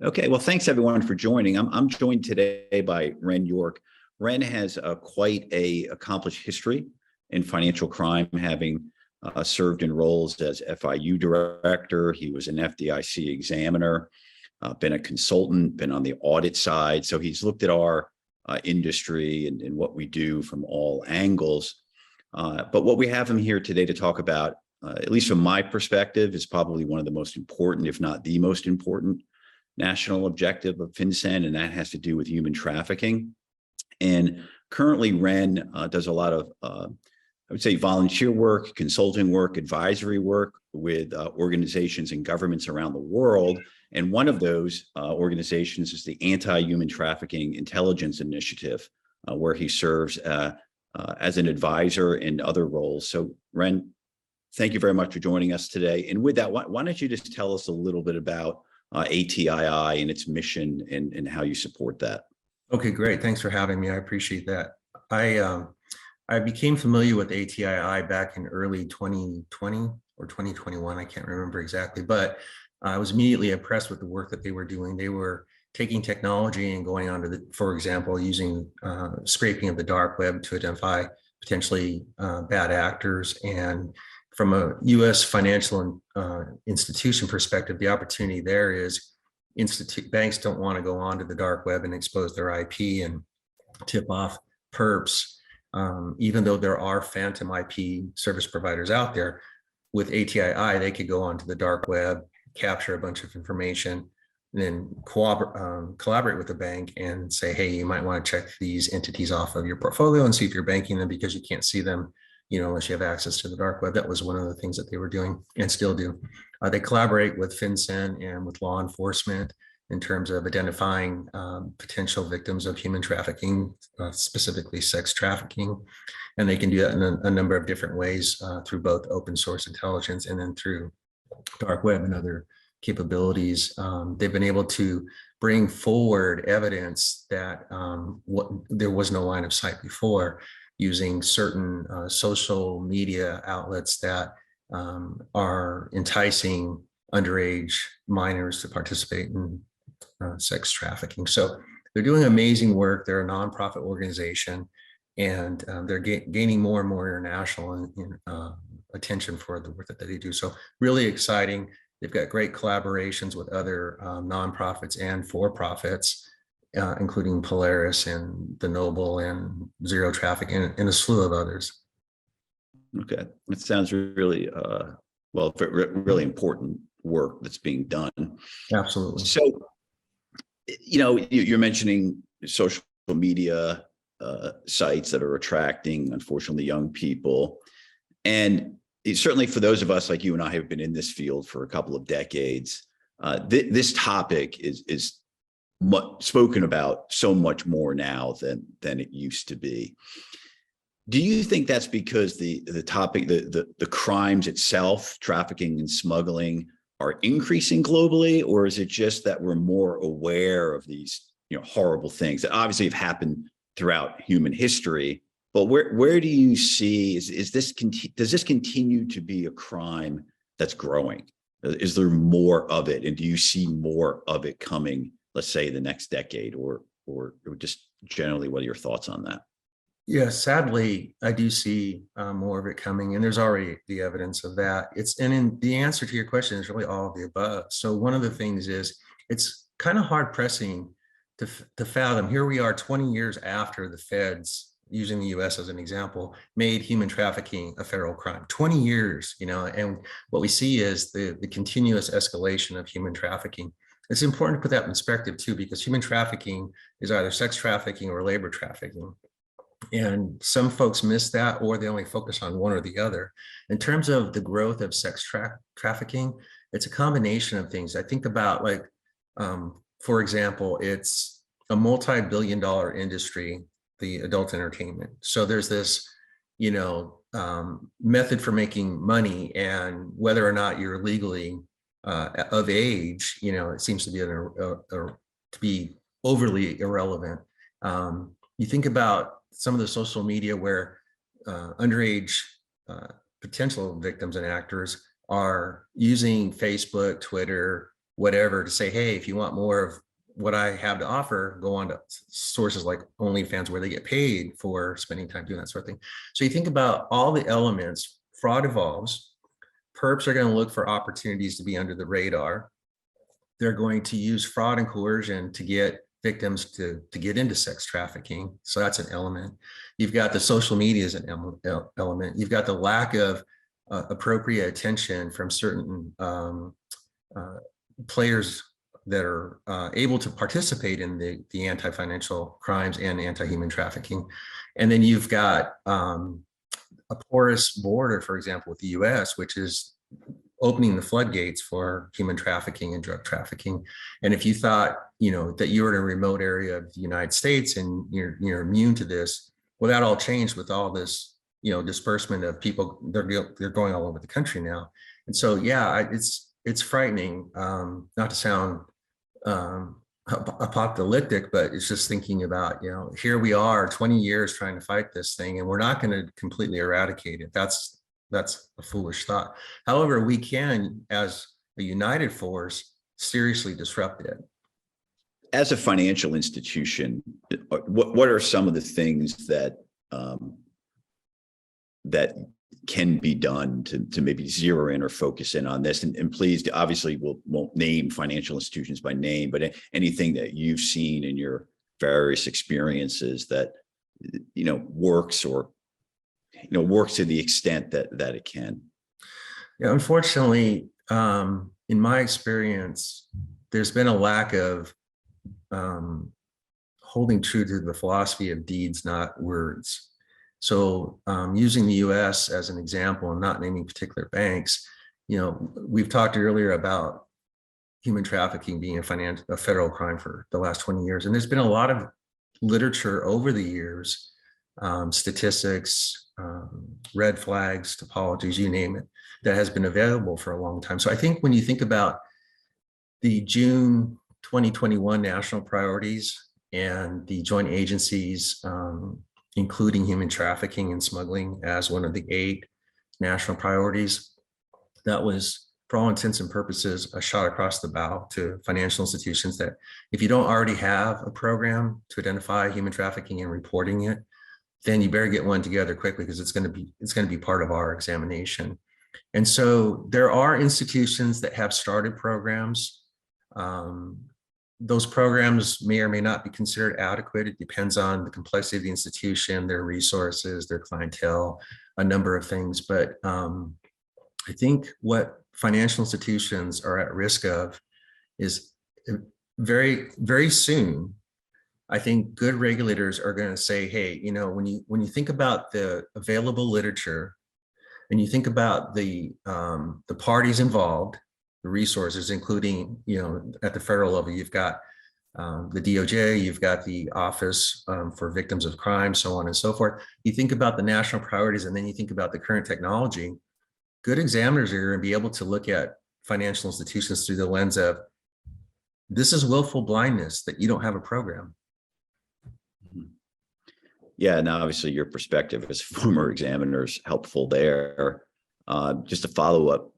Okay, well, thanks everyone for joining. I'm joined today by Ren York. Ren has quite a accomplished history in financial crime, having served in roles as FIU director. He was an FDIC examiner, been a consultant, been on the audit side. So he's looked at our industry and what we do from all angles. But what we have him here today to talk about, at least from my perspective, is probably one of the most important, if not the most important, national objective of FinCEN, and that has to do with human trafficking. And currently, Ren does a lot of, I would say, volunteer work, consulting work, advisory work with organizations and governments around the world. And one of those organizations is the Anti-Human Trafficking Intelligence Initiative, where he serves as an advisor in other roles. So, Ren, thank you very much for joining us today. And with that, why don't you just tell us a little bit about ATII and its mission and how you support that? Okay, great. Thanks for having me. I appreciate that. I became familiar with ATII back in early 2020 or 2021. I can't remember exactly, but I was immediately impressed with the work that they were doing. They were taking technology and going onto for example, using scraping of the dark web to identify potentially bad actors. And from a U.S. financial institution perspective, the opportunity there is banks don't want to go onto the dark web and expose their IP and tip off perps, even though there are phantom IP service providers out there. With ATII, they could go onto the dark web, capture a bunch of information, and then collaborate with the bank and say, hey, you might want to check these entities off of your portfolio and see if you're banking them, because you can't see them unless you have access to the dark web. That was one of the things that they were doing and still do. They collaborate with FinCEN and with law enforcement in terms of identifying potential victims of human trafficking, specifically sex trafficking. And they can do that in a number of different ways through both open source intelligence and then through dark web and other capabilities. They've been able to bring forward evidence that there was no line of sight before, using certain social media outlets that are enticing underage minors to participate in sex trafficking. So they're doing amazing work. They're a nonprofit organization, and they're gaining more and more international attention for the work that they do. So really exciting. They've got great collaborations with other nonprofits and for-profits, including Polaris and the Noble and Zero Traffic and a slew of others. Okay, it sounds really really important work that's being done. Absolutely. So, you're mentioning social media sites that are attracting, unfortunately, young people, and certainly for those of us like you and I have been in this field for a couple of decades, this topic is spoken about so much more now than it used to be. Do you think that's because the topic, the crimes itself, trafficking and smuggling, are increasing globally, or is it just that we're more aware of these horrible things that obviously have happened throughout human history? But where do you see does this continue to be a crime that's growing? Is there more of it, and do you see more of it coming, let's say, the next decade, or just generally, what are your thoughts on that? Yeah, sadly, I do see more of it coming, and there's already the evidence of that. The answer to your question is really all of the above. So one of the things is it's kind of hard pressing to fathom. Here we are 20 years after the feds, using the US as an example, made human trafficking a federal crime. 20 years, and what we see is the continuous escalation of human trafficking. It's important to put that in perspective too, because human trafficking is either sex trafficking or labor trafficking. And some folks miss that, or they only focus on one or the other. In terms of the growth of sex trafficking, it's a combination of things. I think about, like, for example, it's a multi-billion-dollar industry, the adult entertainment. So there's this, method for making money, and whether or not you're legally of age, it seems to be overly irrelevant. You think about some of the social media where underage potential victims and actors are using Facebook, Twitter, whatever to say, hey, if you want more of what I have to offer, go on to sources like OnlyFans where they get paid for spending time doing that sort of thing. So you think about all the elements, fraud evolves, perps are going to look for opportunities to be under the radar. They're going to use fraud and coercion to get victims to get into sex trafficking. So that's an element. You've got the social media as an element. You've got the lack of appropriate attention from certain players that are able to participate in the anti-financial crimes and anti-human trafficking. And then you've got a porous border, for example, with the US, which is opening the floodgates for human trafficking and drug trafficking. And if you thought, that you were in a remote area of the United States and you're immune to this, well, that all changed with all this, disbursement of people. They're going all over the country now. And so, yeah, it's frightening, not to sound apocalyptic, but it's just thinking about, here we are 20 years trying to fight this thing, and we're not going to completely eradicate it. That's a foolish thought. However, we can, as a united force, seriously disrupt it. As a financial institution, what are some of the things that that can be done to maybe zero in or focus in on this? And please, obviously, won't name financial institutions by name, but anything that you've seen in your various experiences that works, or works to the extent that it can. Yeah, unfortunately, in my experience, there's been a lack of holding true to the philosophy of deeds, not words. So using the US as an example and not naming particular banks, we've talked earlier about human trafficking being a federal crime for the last 20 years. And there's been a lot of literature over the years, statistics, red flags, topologies, you name it, that has been available for a long time. So I think when you think about the June 2021 national priorities and the joint agencies, including human trafficking and smuggling as one of the 8 national priorities, that was, for all intents and purposes, a shot across the bow to financial institutions that if you don't already have a program to identify human trafficking and reporting it, then you better get one together quickly, because it's going to be part of our examination. And so there are institutions that have started programs. Those programs may or may not be considered adequate. It depends on the complexity of the institution, their resources, their clientele, a number of things. But I think what financial institutions are at risk of is very, very soon, I think good regulators are going to say, hey, when you think about the available literature and you think about the parties involved, the resources, including, at the federal level, you've got the DOJ, you've got the Office for Victims of Crime, so on and so forth. You think about the national priorities, and then you think about the current technology. Good examiners are going to be able to look at financial institutions through the lens of, this is willful blindness that you don't have a program. Yeah, and obviously your perspective as former examiner is helpful there. Just to follow up.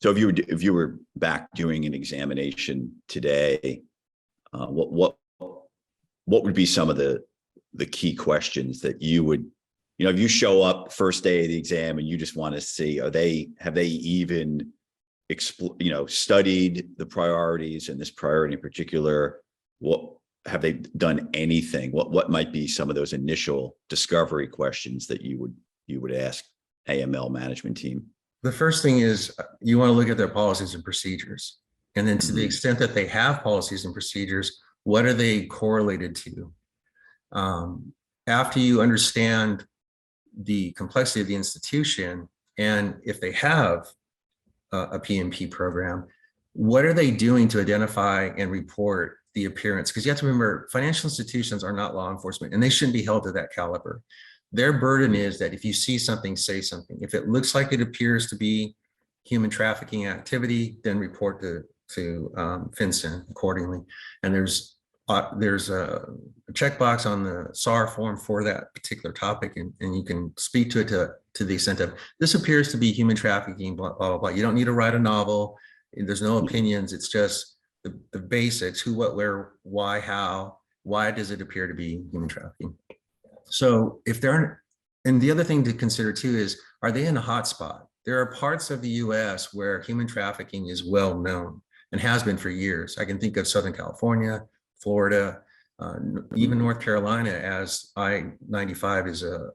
So if you were back doing an examination today, what would be some of the key questions that you would, if you show up first day of the exam and you just want to see, have they even studied the priorities, and this priority in particular? What have they done anything? What might be some of those initial discovery questions that you would ask AML management team? The first thing is you want to look at their policies and procedures. And then to the extent that they have policies and procedures, what are they correlated to? After you understand the complexity of the institution, and if they have a PMP program, what are they doing to identify and report the appearance? Because you have to remember, financial institutions are not law enforcement, and they shouldn't be held to that caliber. Their burden is that if you see something, say something. If it looks like it appears to be human trafficking activity, then report to FinCEN accordingly. And there's a checkbox on the SAR form for that particular topic, and you can speak to it to the extent of, this appears to be human trafficking, blah, blah, blah. You don't need to write a novel. There's no opinions. It's just the basics: who, what, where, why, how. Why does it appear to be human trafficking? So if there aren't, and the other thing to consider too is, are they in a hotspot? There are parts of the US where human trafficking is well known and has been for years. I can think of Southern California, Florida, even North Carolina, as I-95 is a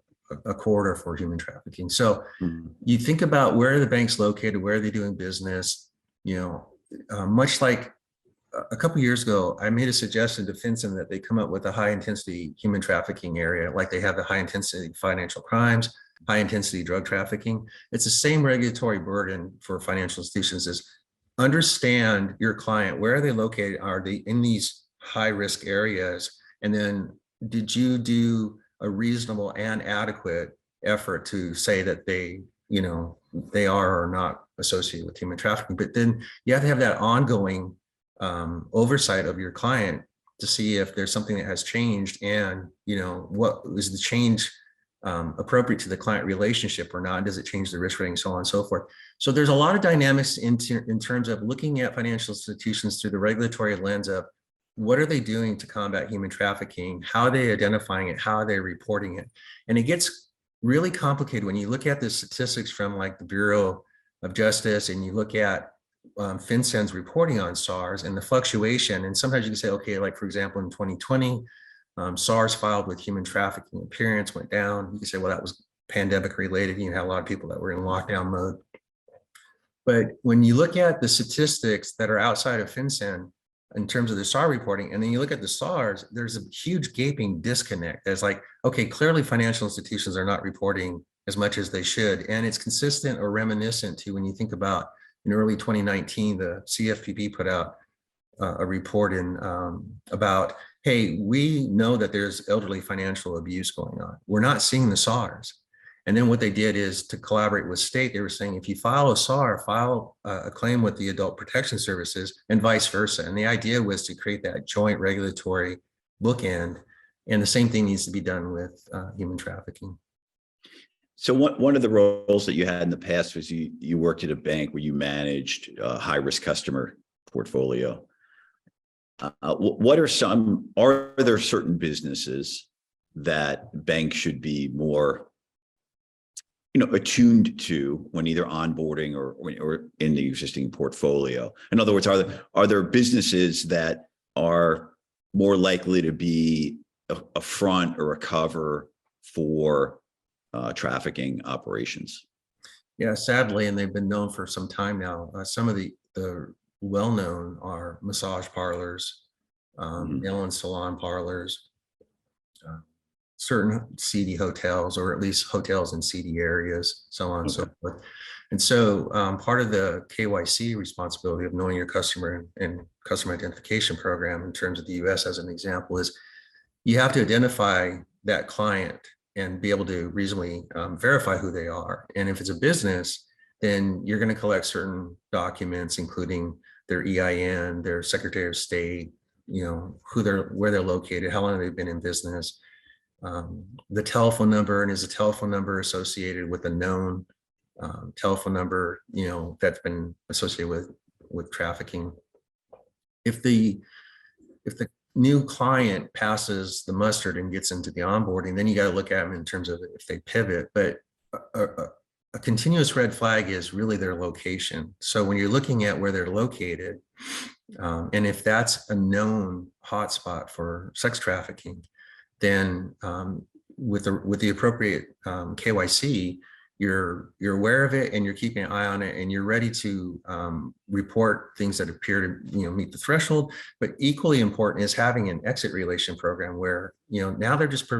corridor for human trafficking. So you think about where are the banks located, where are they doing business, much like a couple of years ago, I made a suggestion to FinCEN that they come up with a high intensity human trafficking area, like they have the high intensity financial crimes, high intensity drug trafficking. It's the same regulatory burden for financial institutions as understand your client. Where are they located? Are they in these high risk areas? And then did you do a reasonable and adequate effort to say that they are or are not associated with human trafficking? But then you have to have that ongoing oversight of your client to see if there's something that has changed, and what is the change appropriate to the client relationship or not? Does it change the risk rating, so on and so forth? So there's a lot of dynamics in terms of looking at financial institutions through the regulatory lens of what are they doing to combat human trafficking, how are they identifying it, how are they reporting it. And it gets really complicated when you look at the statistics from like the Bureau of Justice, and you look at FinCEN's reporting on SARS and the fluctuation. And sometimes you can say, okay, like for example, in 2020, SARS filed with human trafficking appearance went down. You can say, well, that was pandemic related. You had a lot of people that were in lockdown mode. But when you look at the statistics that are outside of FinCEN in terms of the SAR reporting, and then you look at the SARS, there's a huge gaping disconnect. There's like, okay, clearly financial institutions are not reporting as much as they should. And it's consistent or reminiscent to when you think about in early 2019, the CFPB put out a report about, hey, we know that there's elderly financial abuse going on. We're not seeing the SARS. And then what they did is to collaborate with state, they were saying, if you file a SAR, file a claim with the Adult Protection Services and vice versa. And the idea was to create that joint regulatory bookend. And the same thing needs to be done with human trafficking. So one of the roles that you had in the past was you worked at a bank where you managed a high-risk customer portfolio. Are there certain businesses that banks should be more attuned to when either onboarding or in the existing portfolio? In other words, are there businesses that are more likely to be a front or a cover for trafficking operations? Yeah, sadly, and they've been known for some time now. Some of the well-known are massage parlors, nail and salon parlors, certain seedy hotels, or at least hotels in seedy areas, so on and so forth. And so part of the KYC responsibility of knowing your customer and customer identification program in terms of the US as an example is you have to identify that client and be able to reasonably verify who they are. And if it's a business, then you're going to collect certain documents, including their EIN, their Secretary of State, where they're located, how long they've been in business, the telephone number, and is the telephone number associated with a known telephone number, that's been associated with trafficking. If the new client passes the mustard and gets into the onboarding, then you got to look at them in terms of if they pivot. But a continuous red flag is really their location. So when you're looking at where they're located, and if that's a known hotspot for sex trafficking, then with the appropriate KYC, you're aware of it and you're keeping an eye on it, and you're ready to report things that appear to meet the threshold. But equally important is having an exit relation program where now they're just,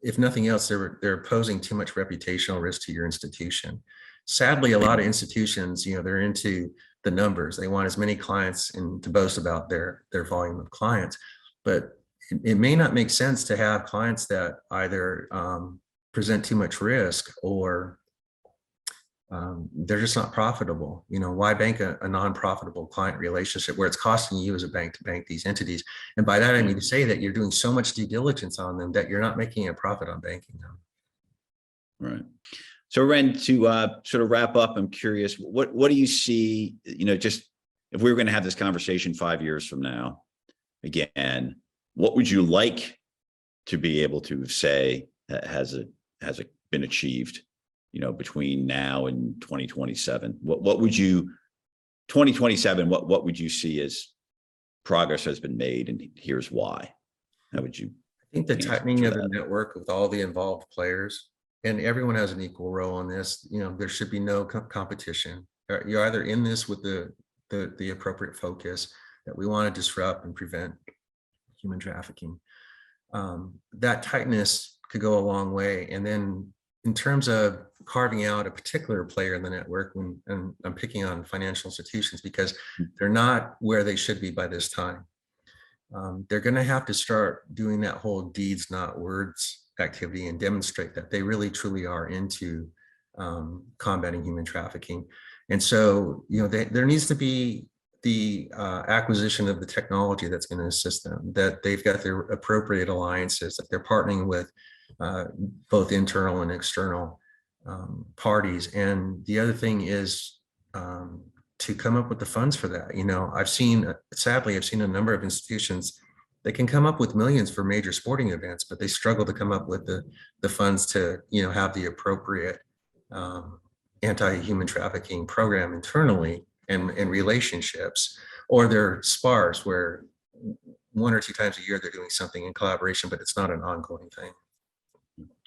if nothing else, they're posing too much reputational risk to your institution. Sadly, a lot of institutions, they're into the numbers. They want as many clients and to boast about their volume of clients, but it may not make sense to have clients that either present too much risk or they're just not profitable. Why bank a non-profitable client relationship where it's costing you as a bank to bank these entities? And by that, I mean to say that you're doing so much due diligence on them that you're not making a profit on banking them. Right. So Ren, to sort of wrap up, I'm curious, what do you see, just if we were going to have this conversation 5 years from now, again, what would you like to be able to say has it been achieved, between now and 2027? What would you 2027? What would you see as progress has been made, and here's why? How would you? I think the tightening of the that? network with all the involved players, and everyone has an equal role on this. There should be no competition. You're either in this with the appropriate focus that we want to disrupt and prevent human trafficking. That tightness could go a long way. And then in terms of carving out a particular player in the network, and I'm picking on financial institutions because they're not where they should be by this time. They're going to have to start doing that whole deeds, not words activity and demonstrate that they really truly are into combating human trafficking. And so, there needs to be the acquisition of the technology that's going to assist them, that they've got their appropriate alliances, that they're partnering with both internal and external parties. And the other thing is to come up with the funds for that. Sadly, I've seen a number of institutions that can come up with millions for major sporting events, but they struggle to come up with the funds to, have the appropriate anti-human trafficking program internally and relationships, or they're sparse where 1 or 2 times a year they're doing something in collaboration, but it's not an ongoing thing.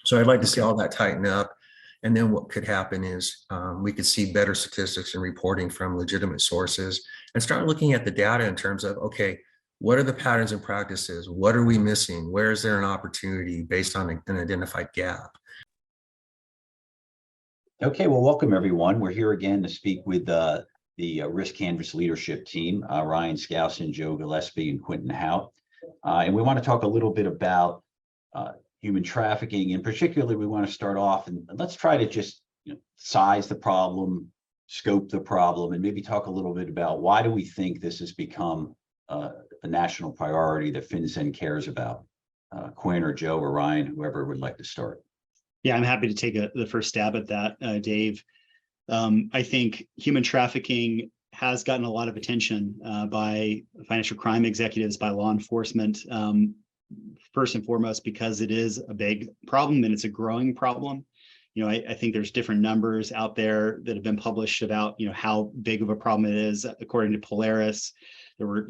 So I'd like to see all that tighten up. And then what could happen is we could see better statistics and reporting from legitimate sources and start looking at the data in terms of, okay, what are the patterns and practices? What are we missing? Where is there an opportunity based on an identified gap? Okay, well, welcome everyone. We're here again to speak with the Risk Canvas leadership team, Ryan Skousen, Joe Gillespie, and Quentin Hout. And we want to talk a little bit about human trafficking, and particularly we want to start off and let's try to just size the problem, scope the problem, and maybe talk a little bit about why do we think this has become a national priority that FinCEN cares about. Quinn or Joe or Ryan, whoever would like to start. Yeah, I'm happy to take the first stab at that, Dave. I think human trafficking has gotten a lot of attention by financial crime executives, by law enforcement, first and foremost, because it is a big problem and it's a growing problem. I think there's different numbers out there that have been published about, how big of a problem it is. According to Polaris, there were,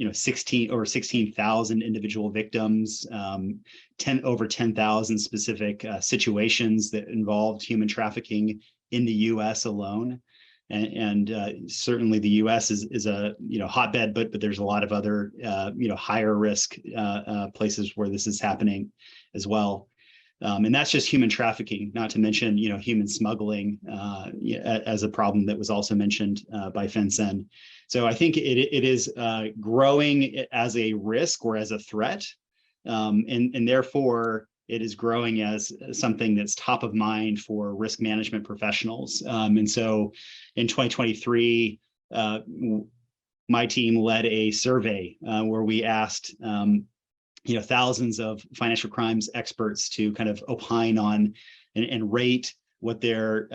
over 16,000 individual victims, over 10,000 specific situations that involved human trafficking in the U.S. alone. And certainly the U.S. is a hotbed, but there's a lot of other higher risk places where this is happening as well. And that's just human trafficking, not to mention human smuggling as a problem that was also mentioned by FinCEN. So I think it is growing as a risk or as a threat, and therefore it is growing as something that's top of mind for risk management professionals. And so in 2023, my team led a survey where we asked thousands of financial crimes experts to kind of opine on and rate what their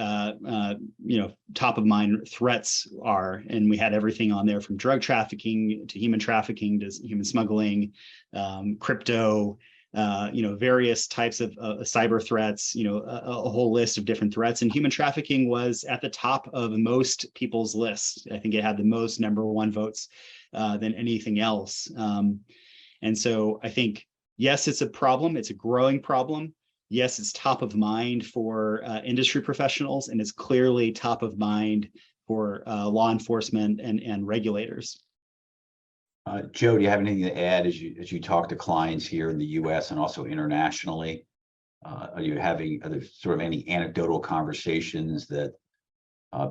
top of mind threats are. And we had everything on there from drug trafficking to human human smuggling, crypto, various types of cyber threats, a whole list of different threats. And human trafficking was at the top of most people's lists. I think it had the most #1 votes than anything else. And so I think, yes, it's a problem. It's a growing problem. Yes, it's top of mind for industry professionals, and it's clearly top of mind for law enforcement and regulators. Joe, do you have anything to add as you talk to clients here in the U.S. and also internationally? Are there sort of any anecdotal conversations that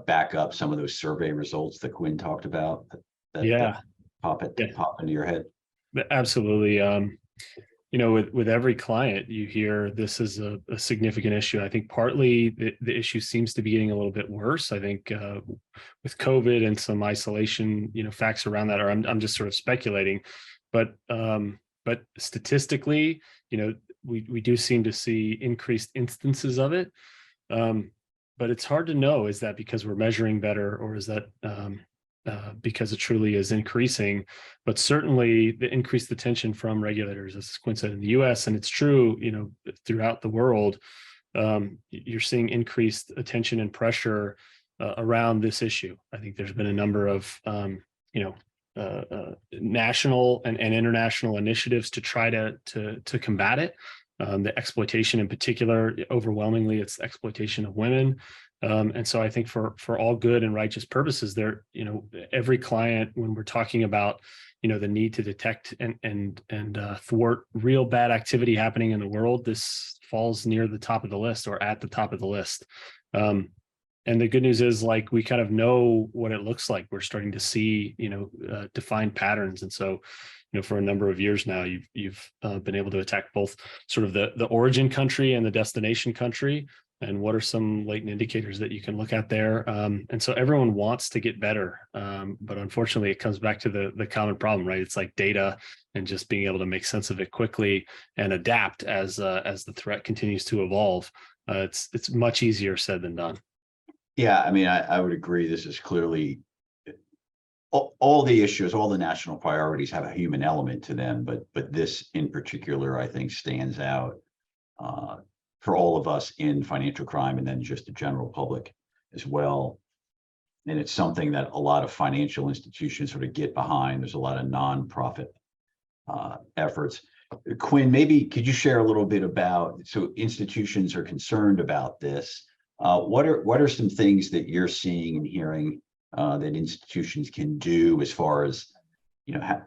back up some of those survey results that Quinn talked about? That pop into your head? Absolutely. With every client, you hear this is a significant issue. I think partly the issue seems to be getting a little bit worse. I think with COVID and some isolation, facts around that, or I'm just sort of speculating, but statistically, we do seem to see increased instances of it. But it's hard to know, is that because we're measuring better, or is that because it truly is increasing, but certainly the increased attention from regulators, as Quinn said, in the U.S., and it's true, throughout the world. You're seeing increased attention and pressure around this issue. I think there's been a number of national and international initiatives to try to combat it. The exploitation in particular, overwhelmingly, it's exploitation of women. And so I think for all good and righteous purposes, every client, when we're talking about, the need to detect and thwart real bad activity happening in the world, this falls near the top of the list or at the top of the list. And the good news is, like, we kind of know what it looks like. We're starting to see, defined patterns. And so, for a number of years now, you've been able to attack both sort of the origin country and the destination country. And what are some latent indicators that you can look at there? And so everyone wants to get better. But unfortunately, it comes back to the common problem, right? It's like data and just being able to make sense of it quickly and adapt as the threat continues to evolve. It's much easier said than done. Yeah, I mean, I would agree. This is clearly all the issues, all the national priorities have a human element to them, but this in particular, I think, stands out for all of us in financial crime, and then just the general public as well. And it's something that a lot of financial institutions sort of get behind. There's a lot of nonprofit efforts. Quinn, maybe could you share a little bit about, so institutions are concerned about this. What are some things that you're seeing and hearing that institutions can do as far as,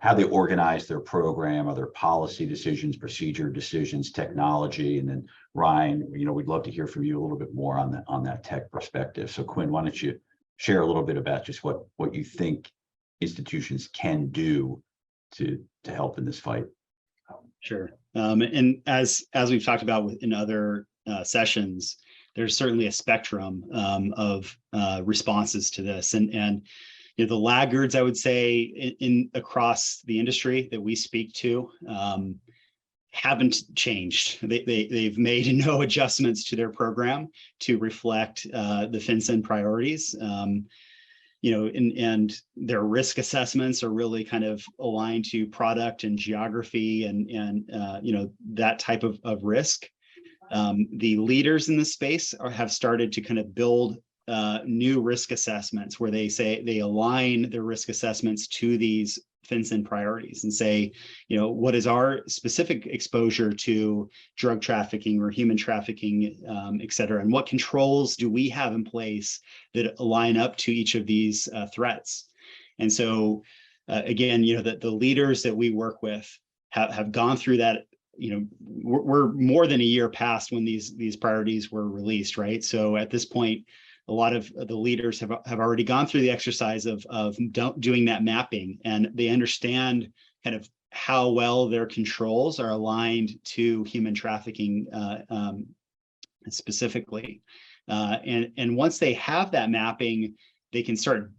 how they organize their program, other policy decisions, procedure decisions, technology? And then Ryan, we'd love to hear from you a little bit more on that tech perspective. So Quinn, why don't you share a little bit about just what you think institutions can do to help in this fight? Sure. And as we've talked about in other sessions, there's certainly a spectrum of responses to this, and the laggards, I would say, in across the industry that we speak to, haven't changed. They've made no adjustments to their program to reflect the FinCEN priorities. And their risk assessments are really kind of aligned to product and geography and that type of risk. The leaders in the space have started to kind of build new risk assessments where they align their risk assessments to these FinCEN priorities and say, what is our specific exposure to drug trafficking or human trafficking, et cetera, and what controls do we have in place that align up to each of these threats? And so, again, the leaders that we work with have gone through that. We're more than a year past when these priorities were released, right? So at this point, a lot of the leaders have already gone through the exercise of doing that mapping, and they understand kind of how well their controls are aligned to human trafficking specifically. And once they have that mapping, they can start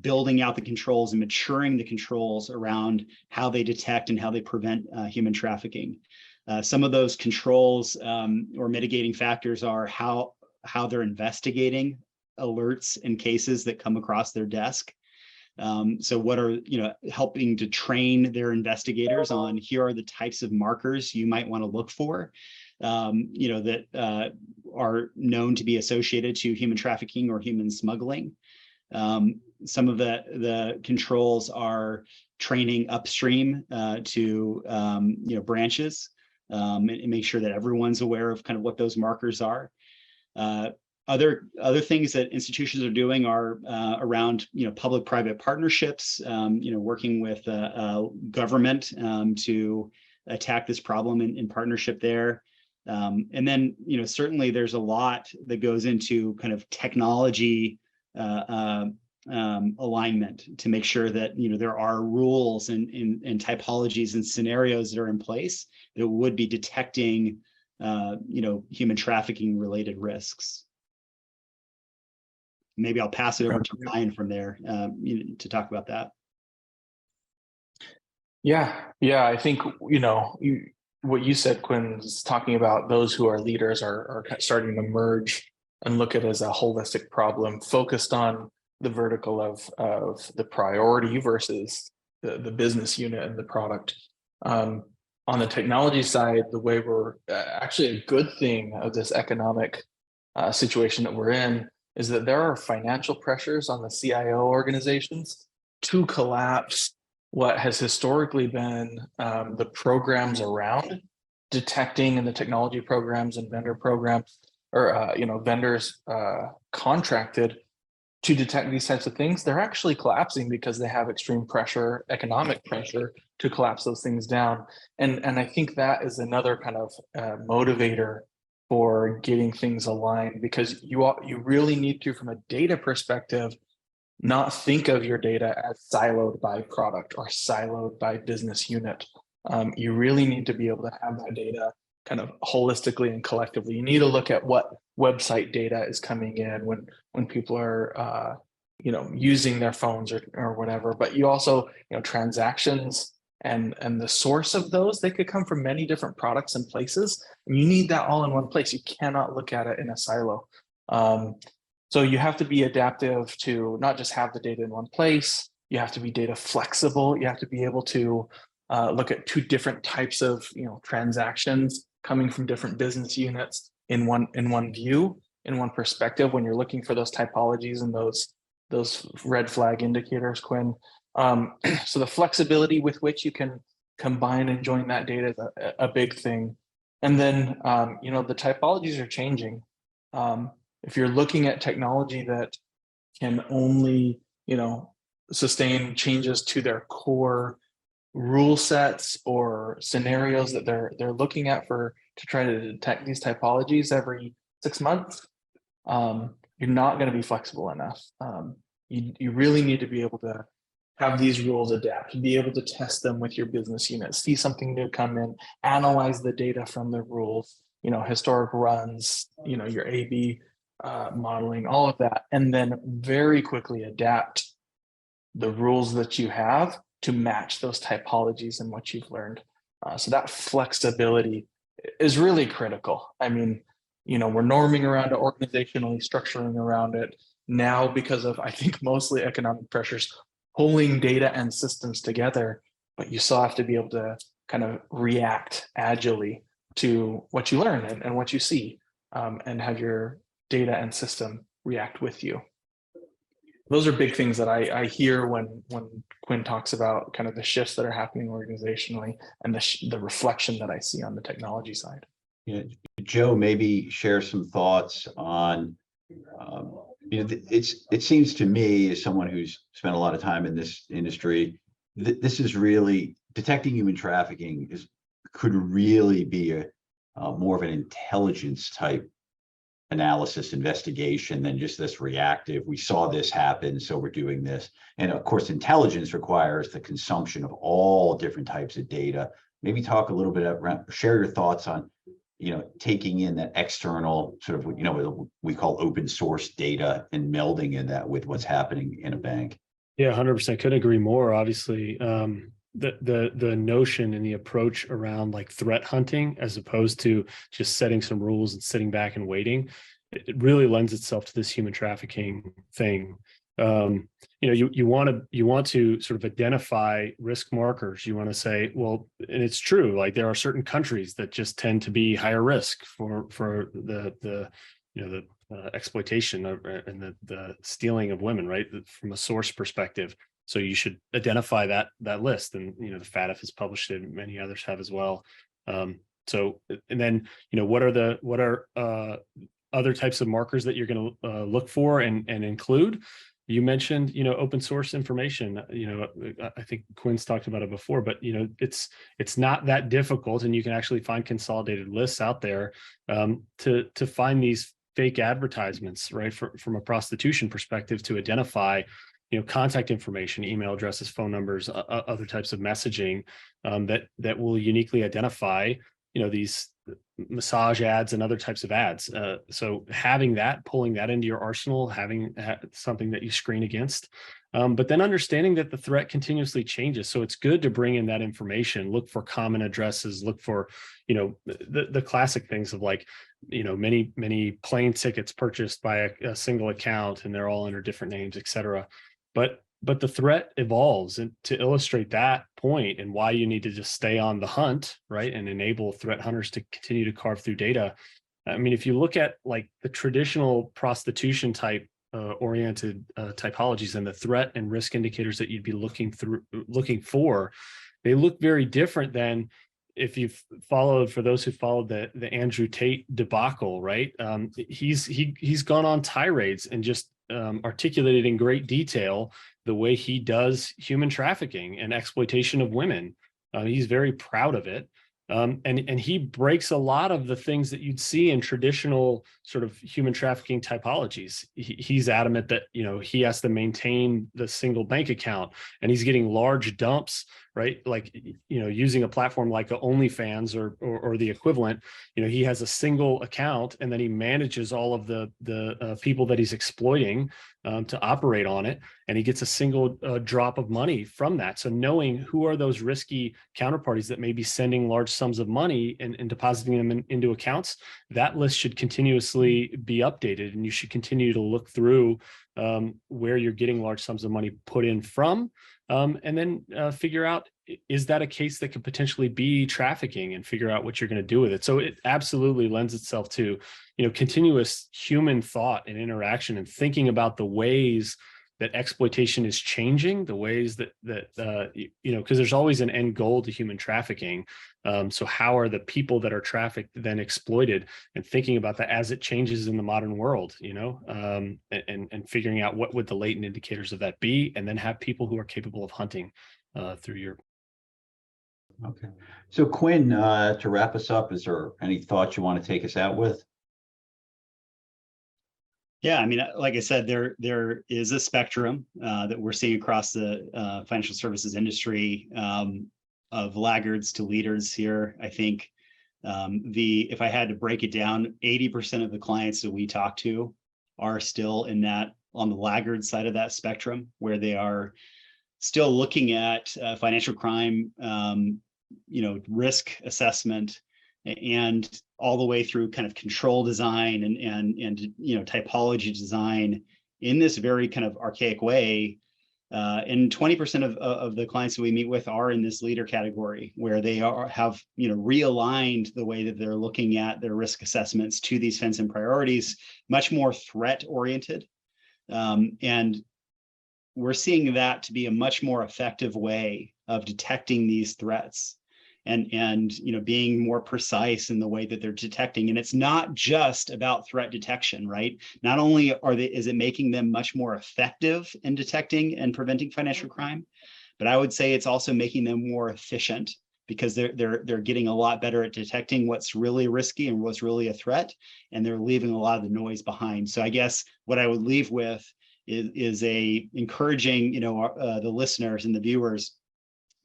building out the controls and maturing the controls around how they detect and how they prevent human trafficking. Some of those controls or mitigating factors are how they're investigating alerts and cases that come across their desk. So what are, helping to train their investigators on, here are the types of markers you might want to look for, that are known to be associated to human trafficking or human smuggling. Some of the controls are training upstream to, branches, and make sure that everyone's aware of kind of what those markers are. Other things that institutions are doing are around public-private partnerships, working with government to attack this problem in partnership there. And then certainly there's a lot that goes into kind of technology alignment to make sure that there are rules and typologies and scenarios that are in place that would be detecting human trafficking related risks. Maybe I'll pass it over to Ryan from there to talk about that. Yeah, I think what you said, Quinn, is talking about those who are leaders are starting to merge and look at it as a holistic problem focused on the vertical of the priority versus the business unit and the product. On the technology side, the way we're actually a good thing of this economic situation that we're in is that there are financial pressures on the CIO organizations to collapse what has historically been the programs around detecting, and the technology programs and vendor programs, or vendors contracted to detect these types of things. They're actually collapsing because they have extreme pressure, economic pressure, to collapse those things down. And I think that is another kind of motivator for getting things aligned, because you really need to, from a data perspective, not think of your data as siloed by product or siloed by business unit. You really need to be able to have that data kind of holistically and collectively. You need to look at what website data is coming in when people are using their phones or whatever. But you also, transactions and the source of those, they could come from many different products and places. And you need that all in one place. You cannot look at it in a silo. So you have to be adaptive to not just have the data in one place. You have to be data flexible. You have to be able to look at two different types of transactions coming from different business units in one view, in one perspective, when you're looking for those typologies and those red flag indicators, Quinn. So the flexibility with which you can combine and join that data is a big thing. And then the typologies are changing. If you're looking at technology that can only sustain changes to their core rule sets or scenarios that they're looking at to try to detect these typologies every 6 months, you're not going to be flexible enough. You really need to be able to have these rules adapt, be able to test them with your business unit, see something new come in, analyze the data from the rules, historic runs, your A/B modeling, all of that, and then very quickly adapt the rules that you have to match those typologies and what you've learned. So that flexibility is really critical. I mean, we're norming around it organizationally, structuring around it now because of, I think, mostly economic pressures, pulling data and systems together, but you still have to be able to kind of react agilely to what you learn and what you see, and have your data and system react with you. Those are big things that I hear when Quinn talks about kind of the shifts that are happening organizationally and the reflection that I see on the technology side. Yeah, Joe, maybe share some thoughts on, it seems to me, as someone who's spent a lot of time in this industry, this is really, detecting human trafficking could really be a more of an intelligence type analysis investigation than just this reactive, we saw this happen, so we're doing this. And of course, intelligence requires the consumption of all different types of data. Maybe talk a little bit around, share your thoughts on, taking in that external sort of, what we call open source data and melding in that with what's happening in a bank. Yeah, 100%. Couldn't agree more. Obviously, the notion and the approach around like threat hunting, as opposed to just setting some rules and sitting back and waiting, it really lends itself to this human trafficking thing. You want to sort of identify risk markers. You want to say, well, and it's true, like there are certain countries that just tend to be higher risk for the exploitation and the stealing of women, right, from a source perspective. So you should identify that list, and the FATF has published it, and many others have as well. So, and then what are other types of markers that you're going to look for and include? You mentioned open source information. I think Quinn's talked about it before, but it's not that difficult, and you can actually find consolidated lists out there to find these fake advertisements, right, from a prostitution perspective, to identify contact information, email addresses, phone numbers, other types of messaging that will uniquely identify, these massage ads and other types of ads. So having that, pulling that into your arsenal, having something that you screen against, but then understanding that the threat continuously changes. So it's good to bring in that information, look for common addresses, look for, the classic things of like many plane tickets purchased by a single account, and they're all under different names, et cetera. But the threat evolves, and to illustrate that point and why you need to just stay on the hunt, right, and enable threat hunters to continue to carve through data. I mean, if you look at like the traditional prostitution type oriented typologies and the threat and risk indicators that you'd be looking for, they look very different than if you've followed, for those who followed the Andrew Tate debacle, right? He's gone on tirades and just articulated in great detail the way he does human trafficking and exploitation of women. He's very proud of it. And he breaks a lot of the things that you'd see in traditional sort of human trafficking typologies. He's adamant that, he has to maintain the single bank account, and he's getting large dumps, right? Like, using a platform like a OnlyFans or the equivalent, he has a single account, and then he manages all of the people that he's exploiting to operate on it. And he gets a single drop of money from that. So knowing who are those risky counterparties that may be sending large sums of money and depositing them into accounts, that list should continuously be updated, and you should continue to look through where you're getting large sums of money put in from, and then figure out, is that a case that could potentially be trafficking, and figure out what you're going to do with it. So it absolutely lends itself to, continuous human thought and interaction, and thinking about the ways that exploitation is changing, the ways that because there's always an end goal to human trafficking. So how are the people that are trafficked then exploited, and thinking about that as it changes in the modern world, and figuring out what would the latent indicators of that be, and then have people who are capable of hunting through your. Okay. So Quinn, to wrap us up, is there any thoughts you want to take us out with? Yeah, I mean, like I said, there is a spectrum that we're seeing across the financial services industry, of laggards to leaders here. I think if I had to break it down, 80% of the clients that we talk to are still on the laggard side of that spectrum, where they are still looking at financial crime, risk assessment, and all the way through kind of control design and typology design in this very kind of archaic way. And 20% of the clients that we meet with are in this leader category, where they have realigned the way that they're looking at their risk assessments to these fence and priorities, much more threat oriented. And we're seeing that to be a much more effective way of detecting these threats, and being more precise in the way that they're detecting. And it's not just about threat detection, right? Not only is it making them much more effective in detecting and preventing financial crime, but I would say it's also making them more efficient, because they're getting a lot better at detecting what's really risky and what's really a threat, and they're leaving a lot of the noise behind. So I guess what I would leave with is encouraging the listeners and the viewers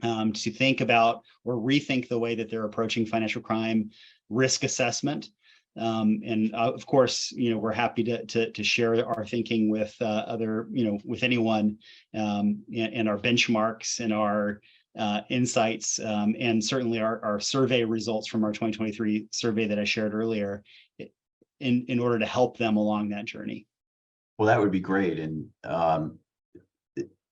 to think about or rethink the way that they're approaching financial crime risk assessment. And of course, we're happy to share our thinking with with anyone, and our benchmarks and our insights, and certainly our survey results from our 2023 survey that I shared earlier, in order to help them along that journey. Well, that would be great. And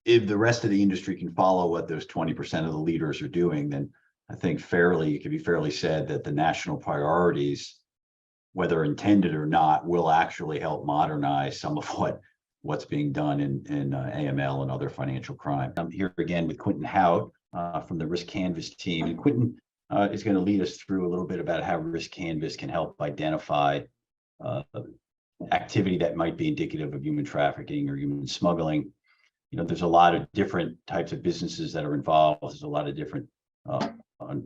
if the rest of the industry can follow what those 20% of the leaders are doing, then I think it could be fairly said that the national priorities, whether intended or not, will actually help modernize some of what's being done in AML and other financial crime. I'm here again with Quentin Hout from the Risk Canvas team. And Quentin is going to lead us through a little bit about how Risk Canvas can help identify activity that might be indicative of human trafficking or human smuggling. There's a lot of different types of businesses that are involved. There's a lot of different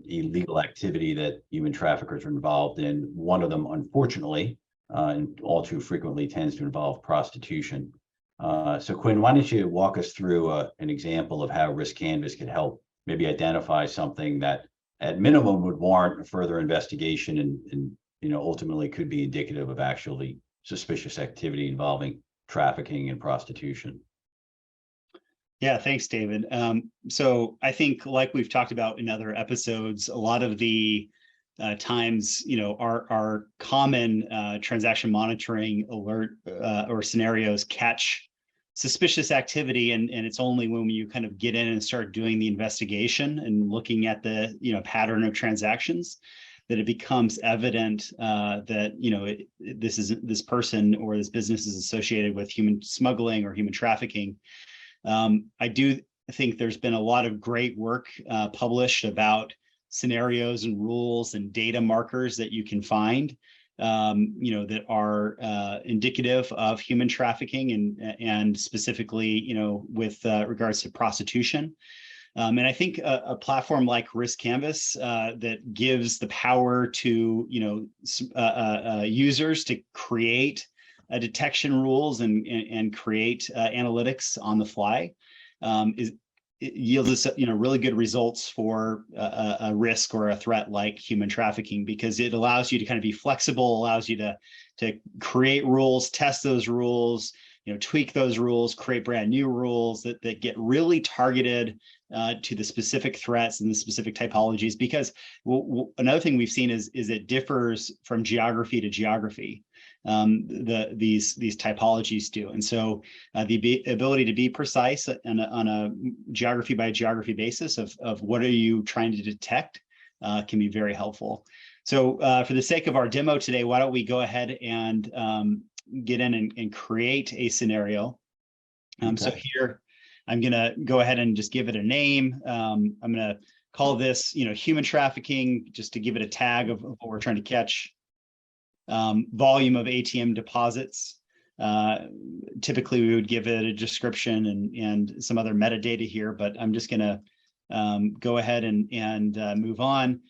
illegal activity that human traffickers are involved in. One of them, unfortunately, and all too frequently, tends to involve prostitution. So Quinn, why don't you walk us through an example of how Risk Canvas could help maybe identify something that at minimum would warrant a further investigation and ultimately could be indicative of actually suspicious activity involving trafficking and prostitution. Yeah, thanks, David. So I think, like we've talked about in other episodes, a lot of the times, our common transaction monitoring alert or scenarios catch suspicious activity, and it's only when you kind of get in and start doing the investigation and looking at the pattern of transactions that it becomes evident that this person or this business is associated with human smuggling or human trafficking. I do think there's been a lot of great work published about scenarios and rules and data markers that you can find, that are indicative of human trafficking and specifically, with regards to prostitution. And I think a platform like Risk Canvas that gives the power to users to create detection rules and create analytics on the fly it yields us really good results for a risk or a threat like human trafficking, because it allows you to kind of be flexible, allows you to create rules, test those rules, tweak those rules, create brand new rules that get really targeted to the specific threats and the specific typologies. Because another thing we've seen is it differs from geography to geography. These typologies do, and so the ability to be precise on a geography by geography basis of what are you trying to detect can be very helpful. So for the sake of our demo today, why don't we go ahead and get in and create a scenario. So here I'm going to go ahead and just give it a name. I'm going to call this human trafficking, just to give it a tag of what we're trying to catch. Volume of ATM deposits. Typically we would give it a description and some other metadata here, but I'm just going to go ahead and move on.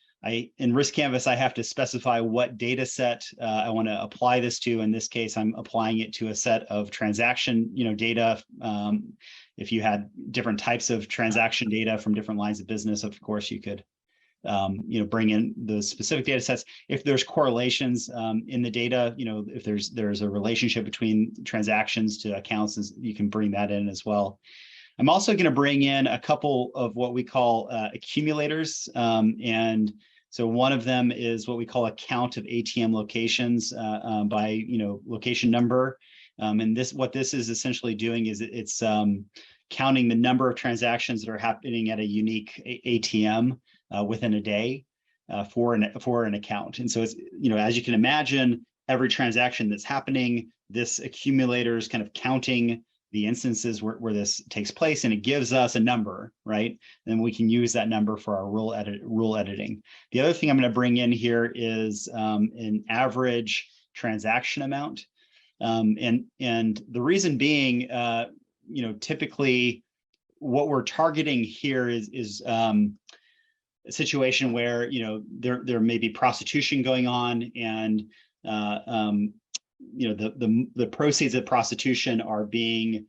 In Risk Canvas, I have to specify what data set I want to apply this to. In this case, I'm applying it to a set of transaction data. If you had different types of transaction data from different lines of business, of course, you could bring in the specific data sets. If there's correlations in the data, if there's a relationship between transactions to accounts, you can bring that in as well. I'm also going to bring in a couple of what we call accumulators. And so one of them is what we call a count of ATM locations by location number. And what this is essentially doing is it's counting the number of transactions that are happening at a unique ATM within a day for an account. And so it's, as you can imagine, every transaction that's happening, this accumulator is kind of counting the instances where this takes place, and it gives us a number, right? And we can use that number for our rule editing. The other thing I'm going to bring in here is an average transaction amount. And the reason being, typically what we're targeting here is a situation where, there may be prostitution going on, and the proceeds of prostitution are being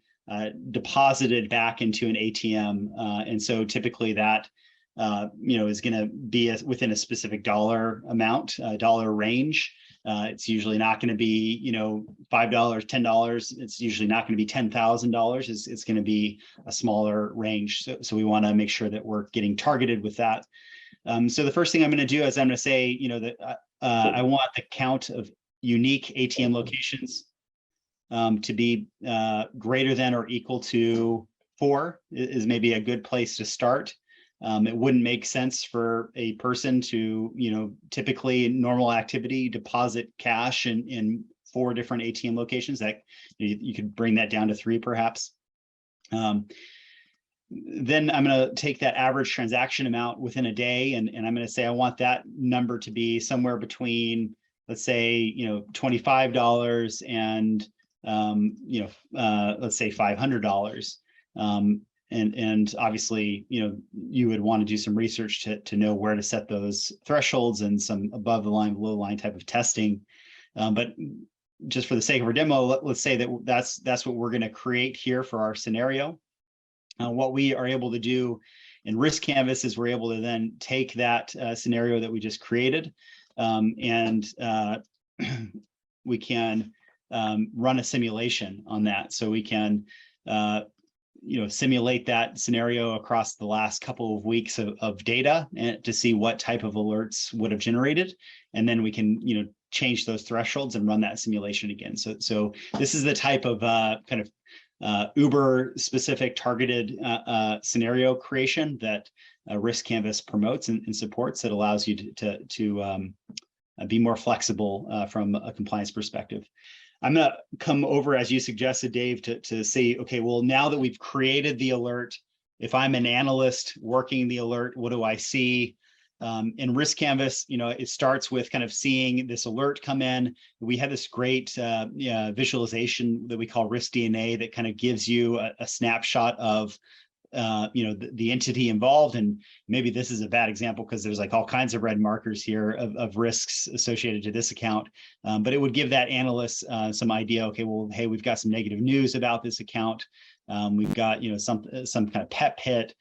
deposited back into an ATM, and so typically that is going to be within a specific dollar amount, dollar range. It's usually not going to be $5, $10. It's usually not going to be $10,000. It's going to be a smaller range. So we want to make sure that we're getting targeted with that. So the first thing I'm going to do is I'm going to say that I want the count of unique ATM locations to be greater than or equal to 4 is maybe a good place to start. It wouldn't make sense for a person to, typically in normal activity, deposit cash in 4 different ATM locations. That you could bring that down to 3 perhaps. Then I'm going to take that average transaction amount within a day, and I'm going to say I want that number to be somewhere between, let's say, $25 and let's say $500. And obviously, you would want to do some research to know where to set those thresholds and some above the line, below the line type of testing. But just for the sake of our demo, let's say that's what we're going to create here for our scenario. What we are able to do in Risk Canvas is we're able to then take that scenario that we just created, and we can run a simulation on that. So we can simulate that scenario across the last couple of weeks of data and to see what type of alerts would have generated. And then we can, change those thresholds and run that simulation again. So this is the type of kind of Uber specific targeted scenario creation that Risk Canvas promotes and supports, that allows you to be more flexible from a compliance perspective. I'm going to come over, as you suggested, Dave, to say, okay, well, now that we've created the alert, if I'm an analyst working the alert, what do I see? In Risk Canvas, it starts with kind of seeing this alert come in. We have this great visualization that we call Risk DNA that kind of gives you a snapshot of the entity involved. And maybe this is a bad example because there's like all kinds of red markers here of risks associated to this account. But it would give that analyst some idea, okay, well, hey, we've got some negative news about this account. We've got, some kind of pep hit.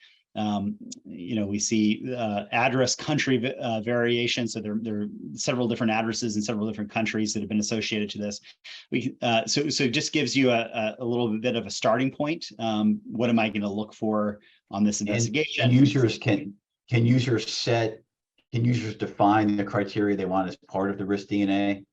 We see address country variation. So there are several different addresses in several different countries that have been associated to this. So it just gives you a little bit of a starting point. What am I going to look for on this investigation? And users can users define the criteria they want as part of the risk DNA?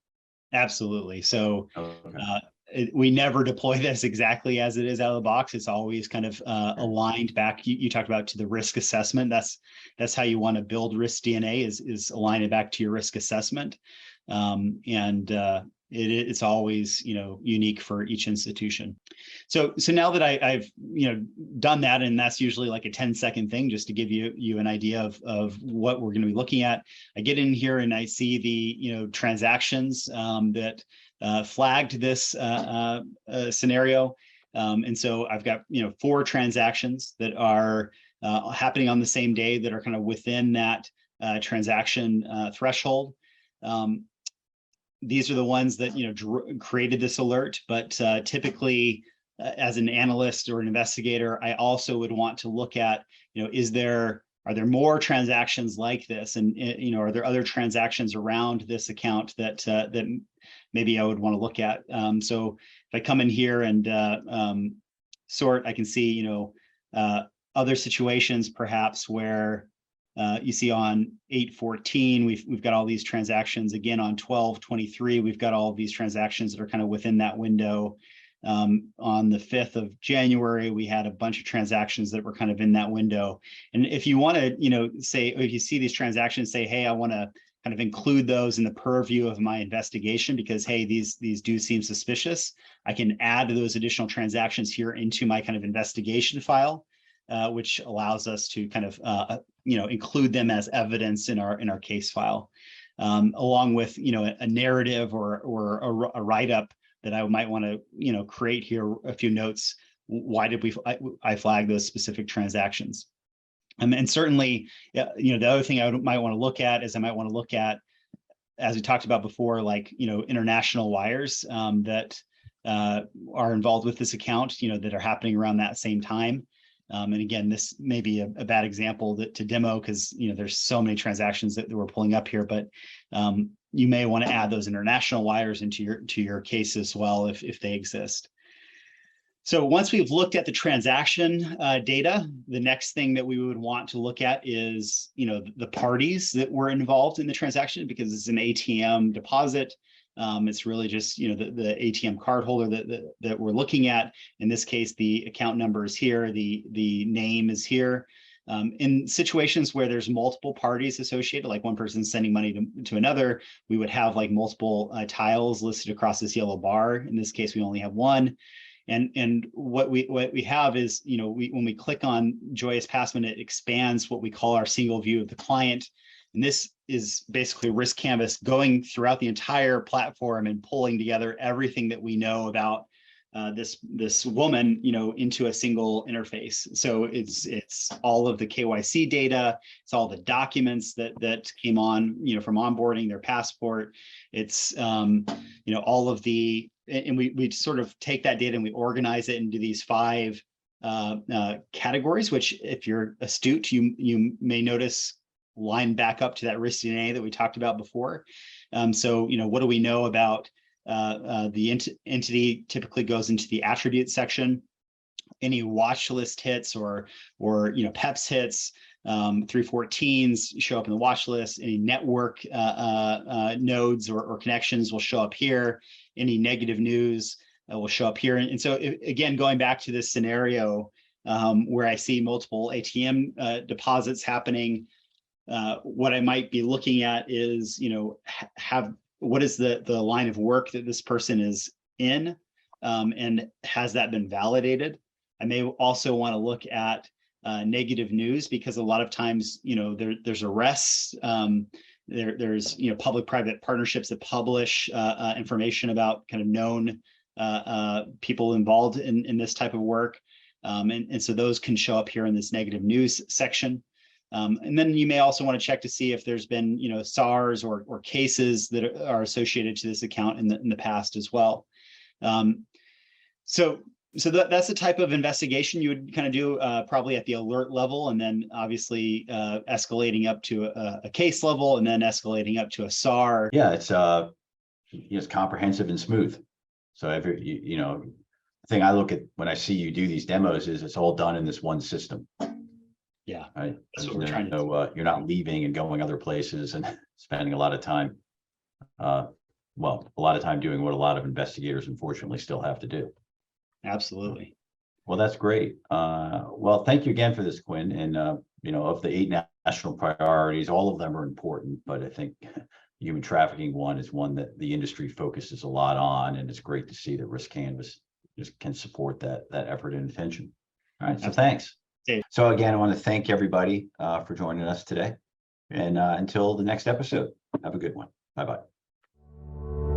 Absolutely. So Okay. We never deploy this exactly as it is out of the box. It's always kind of aligned back. You talked about to the risk assessment. That's how you want to build risk DNA is align it back to your risk assessment. It's always, unique for each institution. So now that I've, done that, and that's usually like a 10-second thing just to give you an idea of what we're going to be looking at. I get in here and I see the, transactions that flagged this scenario. And so I've got, 4 transactions that are happening on the same day that are kind of within that transaction threshold. These are the ones that, created this alert, but typically as an analyst or an investigator, I also would want to look at, are there more transactions like this? And, are there other transactions around this account that maybe I would want to look at? So if I come in here and sort, I can see, other situations perhaps where you see on 8/14, we've got all these transactions. Again, on 12/23, we've got all of these transactions that are kind of within that window. On the 5th of January, we had a bunch of transactions that were kind of in that window. And if you want to, say, if you see these transactions, say, hey, I want to kind of include those in the purview of my investigation because, hey, these do seem suspicious. I can add those additional transactions here into my kind of investigation file, which allows us to kind of, include them as evidence in our case file, along with, a narrative or a write-up that I might want to, create here, a few notes. Why did I flag those specific transactions? And certainly, the other thing I might want to look at is I might want to look at, as we talked about before, like, international wires that are involved with this account, that are happening around that same time. And again, this may be a bad example to demo because, there's so many transactions that we're pulling up here, but you may want to add those international wires into your case as well if they exist. So once we've looked at the transaction data, the next thing that we would want to look at is, the parties that were involved in the transaction, because it's an ATM deposit. It's really just, the ATM card holder that we're looking at. In this case, the account number is here, the name is here. In situations where there's multiple parties associated, like one person sending money to another, we would have like multiple tiles listed across this yellow bar. In this case, we only have one. And what we have is, when we click on Joyous Passman, it expands what we call our single view of the client. And this is basically Risk Canvas going throughout the entire platform and pulling together everything that we know about this woman, into a single interface. So it's all of the KYC data, it's all the documents that came on, from onboarding, their passport. It's all of the, and we sort of take that data and we organize it into these 5 categories, which if you're astute, you may notice line back up to that risk DNA that we talked about before. So, what do we know about the entity? Typically goes into the attribute section. any watch list hits or PEPs hits, 314s show up in the watch list. Any network nodes or connections will show up here. Any negative news will show up here. And so again, going back to this scenario where I see multiple ATM deposits happening, what I might be looking at is, what is the line of work that this person is in, and has that been validated? I may also want to look at negative news, because a lot of times, there's arrests. There's public-private partnerships that publish information about kind of known people involved in this type of work, and so those can show up here in this negative news section. And then you may also want to check to see if there's been, SARS or cases that are associated to this account in the past as well. So that's the type of investigation you would kind of do probably at the alert level, and then obviously escalating up to a case level, and then escalating up to a SAR. Yeah, it's comprehensive and smooth. So the thing I look at when I see you do these demos is it's all done in this one system. Yeah, right. That's what we're trying to do. You're not leaving and going other places and spending a lot of time. A lot of time doing what a lot of investigators unfortunately still have to do. Absolutely. Well, that's great. Well, thank you again for this, Quinn. And of the 8 national priorities, all of them are important, but I think human trafficking one is one that the industry focuses a lot on, and it's great to see that Risk Canvas just can support that effort and attention. All right, so thanks. So again, I want to thank everybody for joining us today. And until the next episode, have a good one. Bye-bye.